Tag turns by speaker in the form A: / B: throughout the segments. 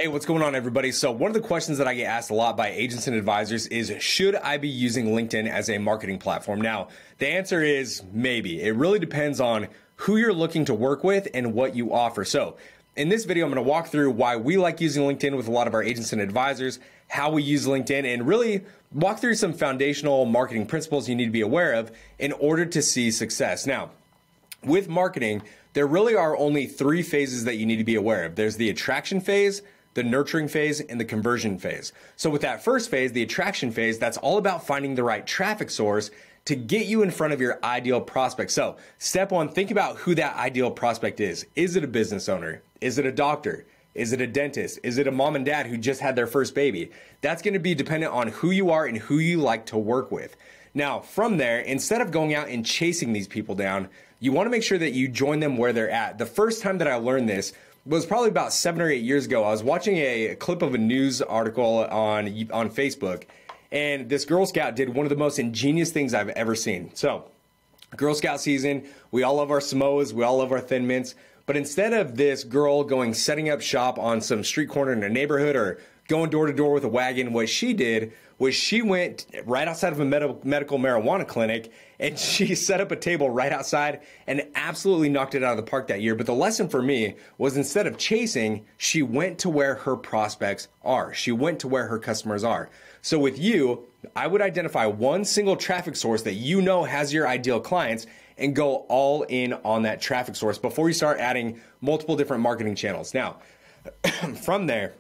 A: Hey, what's going on, everybody? So one of the questions that I get asked a lot by agents and advisors is, should I be using LinkedIn as a marketing platform? Now, the answer is maybe. It really depends on who you're looking to work with and what you offer. So in this video, I'm going to walk through why we like using LinkedIn with a lot of our agents and advisors, how we use LinkedIn, and really walk through some foundational marketing principles you need to be aware of in order to see success. Now, with marketing, there really are only three phases that you need to be aware of. There's the attraction phase, the nurturing phase, and the conversion phase. So with that first phase, the attraction phase, that's all about finding the right traffic source to get you in front of your ideal prospect. So step one, think about who that ideal prospect is. Is it a business owner? Is it a doctor? Is it a dentist? Is it a mom and dad who just had their first baby? That's going to be dependent on who you are and who you like to work with. Now, from there, instead of going out and chasing these people down, you want to make sure that you join them where they're at. The first time that I learned this was probably about 7 or 8 years ago. I was watching a clip of a news article on Facebook, and this Girl Scout did one of the most ingenious things I've ever seen. So, Girl Scout season, we all love our Samoas, we all love our Thin Mints, but instead of this girl setting up shop on some street corner in a neighborhood or going door to door with a wagon, what she did was she went right outside of a medical marijuana clinic and she set up a table right outside and absolutely knocked it out of the park that year. But the lesson for me was, instead of chasing, she went to where her prospects are. She went to where her customers are. So with you, I would identify one single traffic source that you know has your ideal clients and go all in on that traffic source before you start adding multiple different marketing channels. Now, from there,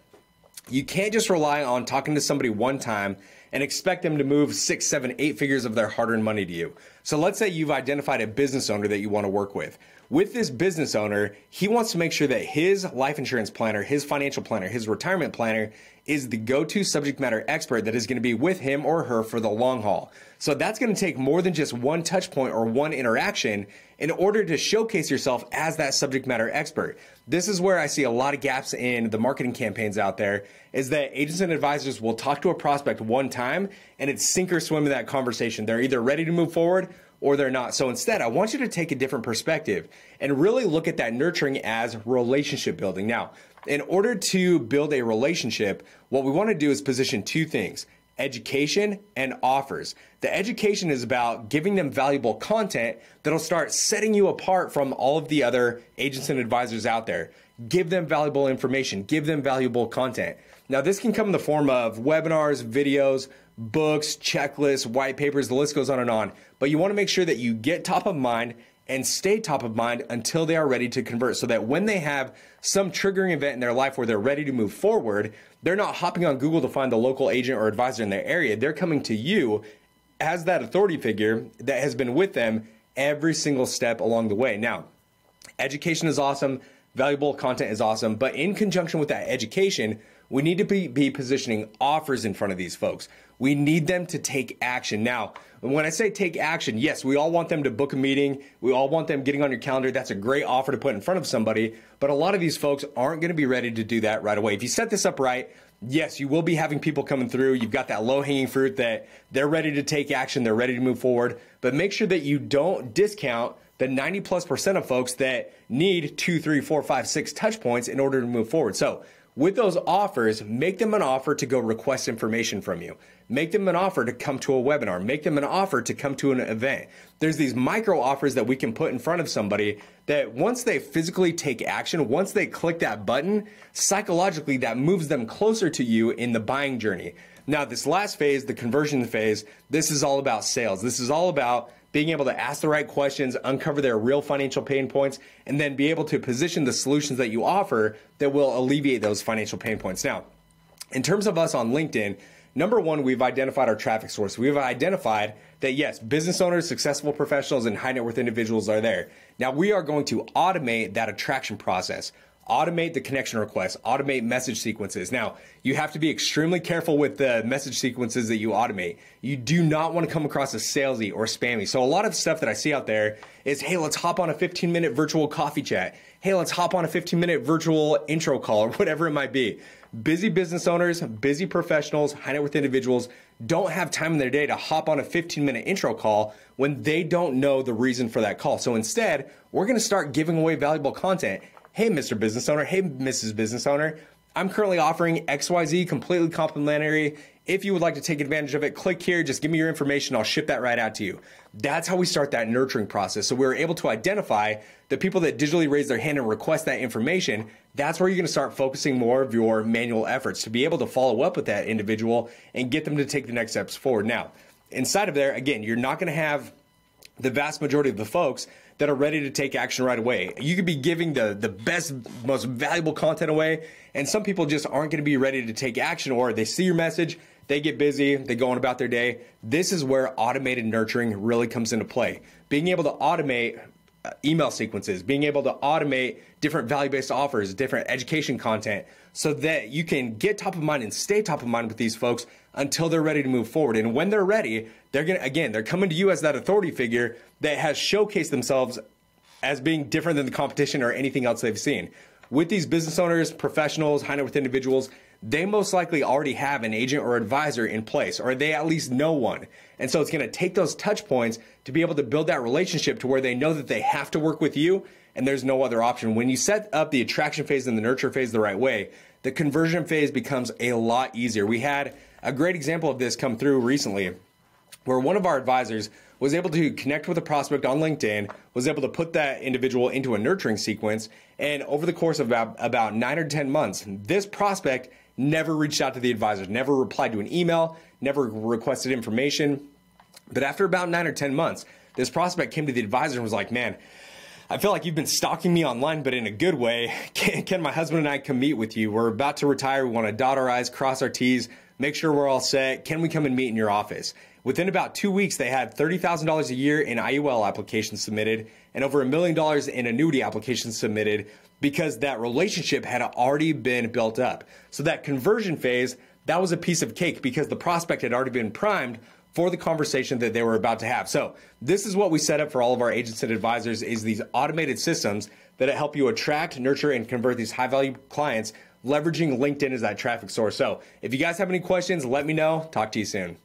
A: you can't just rely on talking to somebody one time and expect them to move 6, 7, 8 figures of their hard-earned money to you. So let's say you've identified a business owner that you want to work with. With this business owner, he wants to make sure that his life insurance planner, his financial planner, his retirement planner is the go-to subject matter expert that is going to be with him or her for the long haul. So that's going to take more than just one touch point or one interaction in order to showcase yourself as that subject matter expert. This is where I see a lot of gaps in the marketing campaigns out there, is that agents and advisors will talk to a prospect one time and it's sink or swim in that conversation. They're either ready to move forward or they're not. So instead, I want you to take a different perspective and really look at that nurturing as relationship building. Now, in order to build a relationship, what we want to do is position two things: education and offers. The education is about giving them valuable content that'll start setting you apart from all of the other agents and advisors out there. Give them valuable information, give them valuable content. Now, this can come in the form of webinars, videos, books, checklists, white papers, the list goes on and on. But you want to make sure that you get top of mind and stay top of mind until they are ready to convert, so that when they have some triggering event in their life where they're ready to move forward, they're not hopping on Google to find the local agent or advisor in their area. They're coming to you as that authority figure that has been with them every single step along the way. Now, education is awesome, valuable content is awesome, but in conjunction with that education, we need to be positioning offers in front of these folks. We need them to take action. Now, when I say take action, yes, we all want them to book a meeting. We all want them getting on your calendar. That's a great offer to put in front of somebody. But a lot of these folks aren't going to be ready to do that right away. If you set this up right, yes, you will be having people coming through. You've got that low-hanging fruit that they're ready to take action. They're ready to move forward. But make sure that you don't discount the 90+% of folks that need 2, 3, 4, 5, 6 touch points in order to move forward. So with those offers, make them an offer to go request information from you. Make them an offer to come to a webinar. Make them an offer to come to an event. There's these micro offers that we can put in front of somebody that once they physically take action, once they click that button, psychologically that moves them closer to you in the buying journey. Now, this last phase, the conversion phase, this is all about sales. This is all about being able to ask the right questions, uncover their real financial pain points, and then be able to position the solutions that you offer that will alleviate those financial pain points. Now, in terms of us on LinkedIn, number one, we've identified our traffic source. We've identified that, yes, business owners, successful professionals, and high net worth individuals are there. Now, we are going to automate that attraction process. Automate the connection requests, automate message sequences. Now, you have to be extremely careful with the message sequences that you automate. You do not want to come across as salesy or spammy. So a lot of stuff that I see out there is, hey, let's hop on a 15-minute virtual coffee chat. Hey, let's hop on a 15-minute virtual intro call, or whatever it might be. Busy business owners, busy professionals, high net worth individuals don't have time in their day to hop on a 15-minute intro call when they don't know the reason for that call. So instead, we're going to start giving away valuable content. Hey, Mr. Business Owner. Hey, Mrs. Business Owner. I'm currently offering XYZ completely complimentary. If you would like to take advantage of it, click here, just give me your information, I'll ship that right out to you. That's how we start that nurturing process. So we're able to identify the people that digitally raise their hand and request that information. That's where you're gonna start focusing more of your manual efforts to be able to follow up with that individual and get them to take the next steps forward. Now, inside of there, again, you're not gonna have the vast majority of the folks that are ready to take action right away. You could be giving the best, most valuable content away, and some people just aren't gonna be ready to take action, or they see your message, they get busy, they go on about their day. This is where automated nurturing really comes into play. Being able to automate email sequences, being able to automate different value-based offers, different education content, so that you can get top of mind and stay top of mind with these folks until they're ready to move forward. And when they're ready, they're coming to you as that authority figure that has showcased themselves as being different than the competition or anything else they've seen. With these business owners, professionals, high net worth individuals, they most likely already have an agent or advisor in place, or they at least know one. And so it's going to take those touch points to be able to build that relationship to where they know that they have to work with you and there's no other option. When you set up the attraction phase and the nurture phase the right way, the conversion phase becomes a lot easier. We had a great example of this come through recently, where one of our advisors was able to connect with a prospect on LinkedIn, was able to put that individual into a nurturing sequence, and over the course of about 9 or 10 months, this prospect never reached out to the advisor, never replied to an email, never requested information. But after about 9 or 10 months, this prospect came to the advisor and was like, man, I feel like you've been stalking me online, but in a good way. Can my husband and I come meet with you? We're about to retire. We want to dot our I's, cross our T's, make sure we're all set. Can we come and meet in your office? Within about 2 weeks, they had $30,000 a year in IUL applications submitted and over $1 million in annuity applications submitted because that relationship had already been built up. So that conversion phase, that was a piece of cake because the prospect had already been primed for the conversation that they were about to have. So this is what we set up for all of our agents and advisors, is these automated systems that help you attract, nurture, and convert these high value clients, leveraging LinkedIn as that traffic source. So if you guys have any questions, let me know. Talk to you soon.